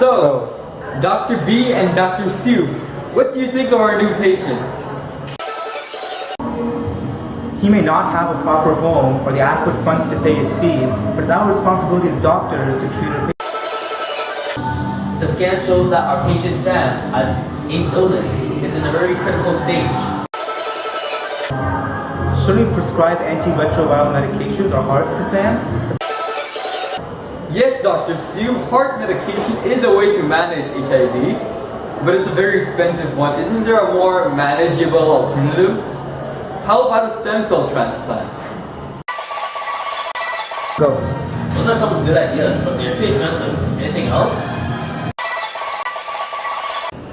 So, Dr. B and Dr. Sue, what do you think of our new patient? He may not have a proper home or the adequate funds to pay his fees, but it's our responsibility as doctors to treat our patients. The scan shows that our patient Sam has AIDS illness. It's in a very critical stage. Should we prescribe antiretroviral medications or heart to Sam? Yes, Dr. Sue, heart medication is a way to manage HIV, but it's a very expensive one. Isn't there a more manageable alternative? How about a stem cell transplant? Go. Those are some good ideas, but they're too expensive. Anything else?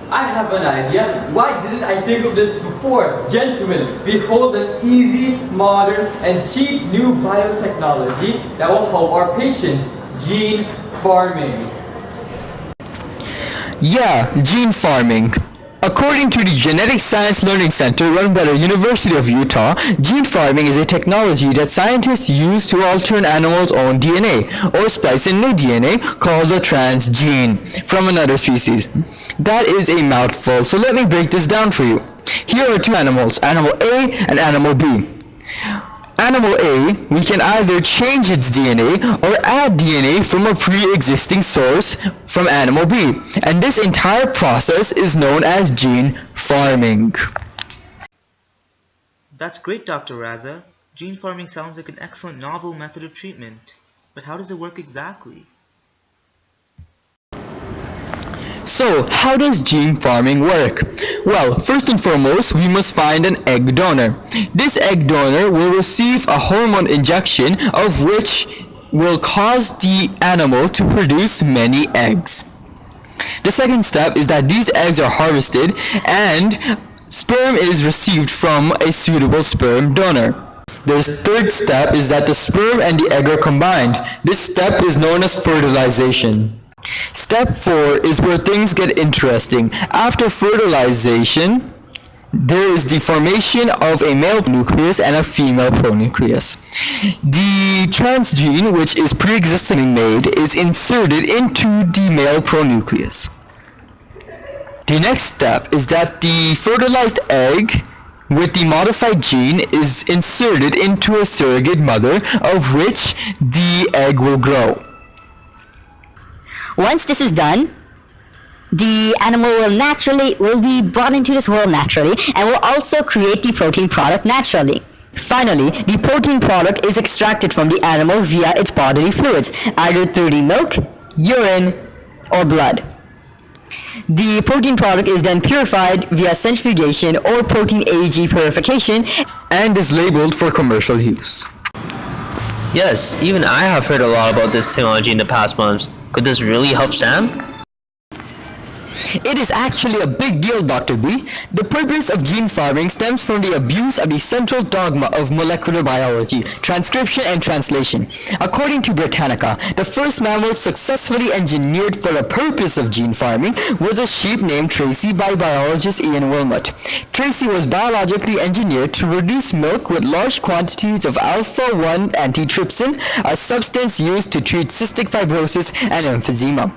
I have an idea. Why didn't I think of this before? Gentlemen, behold an easy, modern, and cheap new biotechnology that will help our patient, gene farming. Yeah, gene farming. According to the Genetic Science Learning Center run by the University of Utah, gene farming is a technology that scientists use to alter an animal's own DNA or splice in new DNA called a transgene from another species. That is a mouthful, so let me break this down for you. Here are two animals, animal A and animal B. Animal A, we can either change its DNA or add DNA from a pre-existing source from animal B, and this entire process is known as gene farming. That's great, Dr. Raza. Gene farming sounds like an excellent novel method of treatment. But how does it work exactly? So, how does gene farming work? Well, first and foremost, we must find an egg donor. This egg donor will receive a hormone injection of which will cause the animal to produce many eggs. The second step is that these eggs are harvested and sperm is received from a suitable sperm donor. The third step is that the sperm and the egg are combined. This step is known as fertilization. Step 4 is where things get interesting. After fertilization, there is the formation of a male nucleus and a female pronucleus. The transgene, which is pre-existingly made, is inserted into the male pronucleus. The next step is that the fertilized egg with the modified gene is inserted into a surrogate mother, of which the egg will grow. Once this is done, the animal will be brought into this world naturally and will also create the protein product naturally. Finally, the protein product is extracted from the animal via its bodily fluids, either through the milk, urine, or blood. The protein product is then purified via centrifugation or protein AG purification and is labeled for commercial use. Yes, even I have heard a lot about this technology in the past months. Could this really help Sam? It is actually a big deal, Dr. B. The purpose of gene farming stems from the abuse of the central dogma of molecular biology, transcription and translation. According to Britannica, the first mammal successfully engineered for the purpose of gene farming was a sheep named Tracy by biologist Ian Wilmot. Tracy was biologically engineered to produce milk with large quantities of alpha-1 antitrypsin, a substance used to treat cystic fibrosis and emphysema.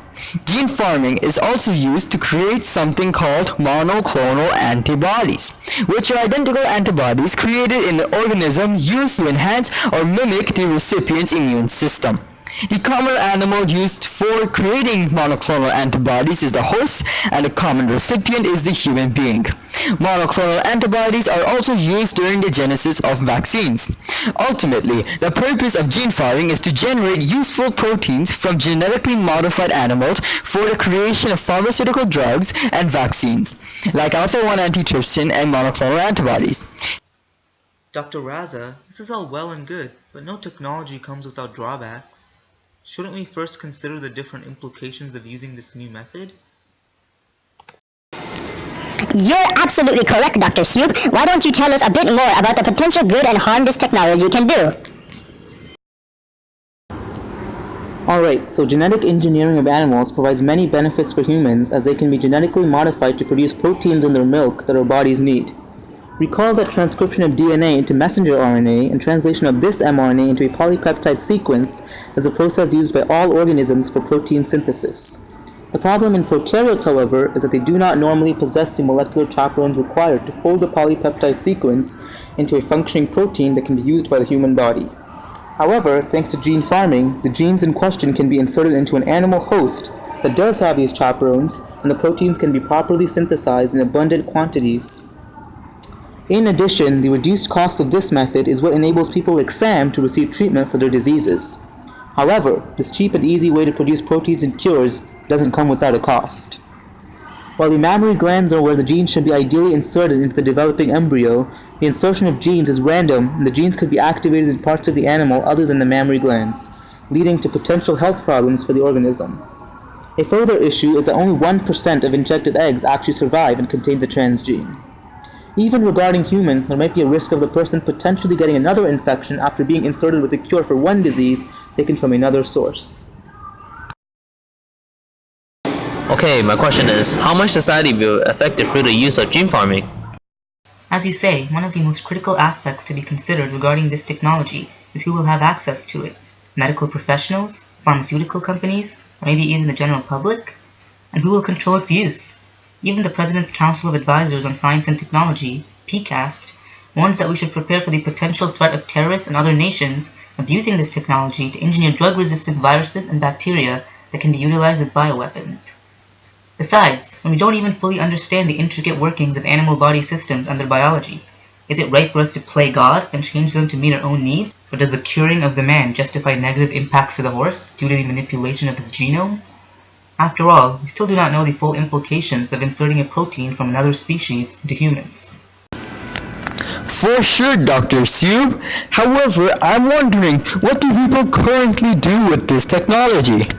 Gene farming is also used to create something called monoclonal antibodies, which are identical antibodies created in the organism used to enhance or mimic the recipient's immune system. The common animal used for creating monoclonal antibodies is the host, and the common recipient is the human being. Monoclonal antibodies are also used during the genesis of vaccines. Ultimately, the purpose of gene farming is to generate useful proteins from genetically modified animals for the creation of pharmaceutical drugs and vaccines, like alpha-1 antitrypsin and monoclonal antibodies. Dr. Raza, this is all well and good, but no technology comes without drawbacks. Shouldn't we first consider the different implications of using this new method? You're absolutely correct, Dr. Soup. Why don't you tell us a bit more about the potential good and harm this technology can do? Alright, so genetic engineering of animals provides many benefits for humans as they can be genetically modified to produce proteins in their milk that our bodies need. Recall that transcription of DNA into messenger RNA and translation of this mRNA into a polypeptide sequence is a process used by all organisms for protein synthesis. The problem in prokaryotes, however, is that they do not normally possess the molecular chaperones required to fold the polypeptide sequence into a functioning protein that can be used by the human body. However, thanks to gene farming, the genes in question can be inserted into an animal host that does have these chaperones, and the proteins can be properly synthesized in abundant quantities. In addition, the reduced cost of this method is what enables people like Sam to receive treatment for their diseases. However, this cheap and easy way to produce proteins and cures doesn't come without a cost. While the mammary glands are where the genes should be ideally inserted into the developing embryo, the insertion of genes is random and the genes could be activated in parts of the animal other than the mammary glands, leading to potential health problems for the organism. A further issue is that only 1% of injected eggs actually survive and contain the transgene. Even regarding humans, there might be a risk of the person potentially getting another infection after being inserted with a cure for one disease taken from another source. Okay, my question is, how much society will be affected through the use of gene farming? As you say, one of the most critical aspects to be considered regarding this technology is who will have access to it. Medical professionals, pharmaceutical companies, or maybe even the general public? And who will control its use? Even the President's Council of Advisors on Science and Technology, PCAST, warns that we should prepare for the potential threat of terrorists and other nations abusing this technology to engineer drug-resistant viruses and bacteria that can be utilized as bioweapons. Besides, when we don't even fully understand the intricate workings of animal body systems and their biology, is it right for us to play God and change them to meet our own needs? Or does the curing of the man justify negative impacts to the horse due to the manipulation of his genome? After all, we still do not know the full implications of inserting a protein from another species into humans. For sure, Dr. Sue. However, I'm wondering, what do people currently do with this technology?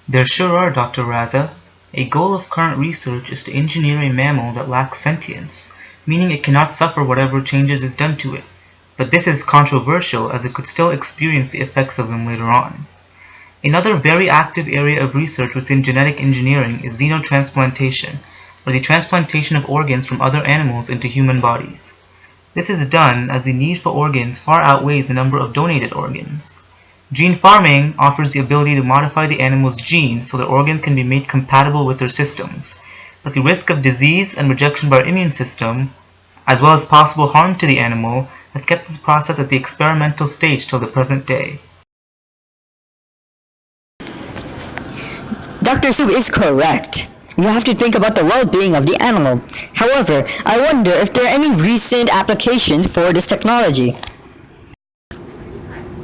There sure are, Dr. Raza. A goal of current research is to engineer a mammal that lacks sentience, meaning it cannot suffer whatever changes is done to it. But this is controversial as it could still experience the effects of them later on. Another very active area of research within genetic engineering is xenotransplantation, or the transplantation of organs from other animals into human bodies. This is done as the need for organs far outweighs the number of donated organs. Gene farming offers the ability to modify the animal's genes so that organs can be made compatible with their systems, but the risk of disease and rejection by our immune system, as well as possible harm to the animal, has kept this process at the experimental stage till the present day. Dr. Sue is correct. We have to think about the well-being of the animal. However, I wonder if there are any recent applications for this technology.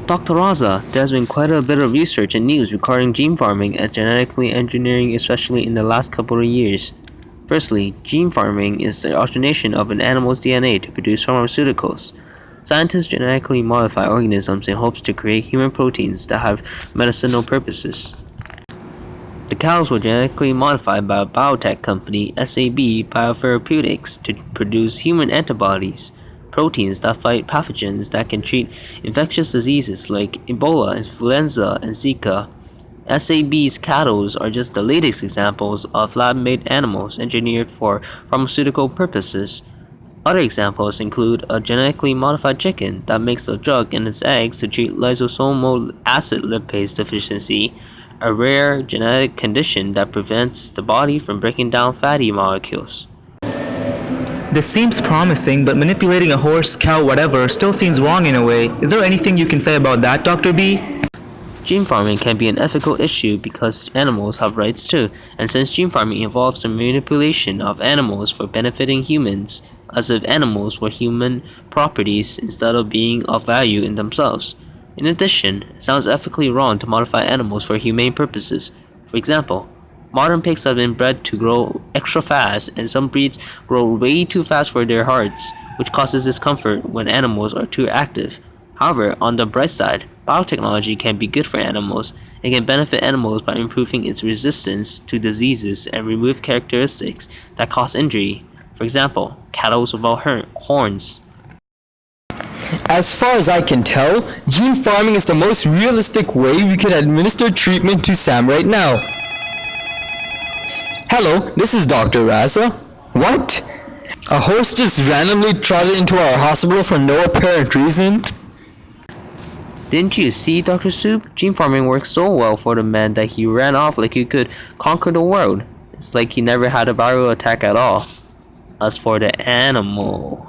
Dr. Raza, there has been quite a bit of research and news regarding gene farming and genetically engineering, especially in the last couple of years. Firstly, gene farming is the alternation of an animal's DNA to produce pharmaceuticals. Scientists genetically modify organisms in hopes to create human proteins that have medicinal purposes. The cows were genetically modified by a biotech company, SAB Biotherapeutics, to produce human antibodies, proteins that fight pathogens that can treat infectious diseases like Ebola, influenza, and Zika. SAB's cattle are just the latest examples of lab-made animals engineered for pharmaceutical purposes. Other examples include a genetically modified chicken that makes a drug in its eggs to treat lysosomal acid lipase deficiency, a rare genetic condition that prevents the body from breaking down fatty molecules. This seems promising, but manipulating a horse, cow, whatever still seems wrong in a way. Is there anything you can say about that, Dr. B? Gene farming can be an ethical issue because animals have rights too, and since gene farming involves the manipulation of animals for benefiting humans, as if animals were human properties instead of being of value in themselves. In addition, it sounds ethically wrong to modify animals for humane purposes. For example, modern pigs have been bred to grow extra fast, and some breeds grow way too fast for their hearts, which causes discomfort when animals are too active. However, on the bright side, biotechnology can be good for animals. It can benefit animals by improving its resistance to diseases and remove characteristics that cause injury. For example, cattle without horns. As far as I can tell, gene farming is the most realistic way we can administer treatment to Sam right now. Hello, this is Dr. Raza. What? A horse just randomly trotted into our hospital for no apparent reason? Didn't you see, Dr. Soup? Gene farming worked so well for the man that he ran off like he could conquer the world. It's like he never had a viral attack at all. As for the animal...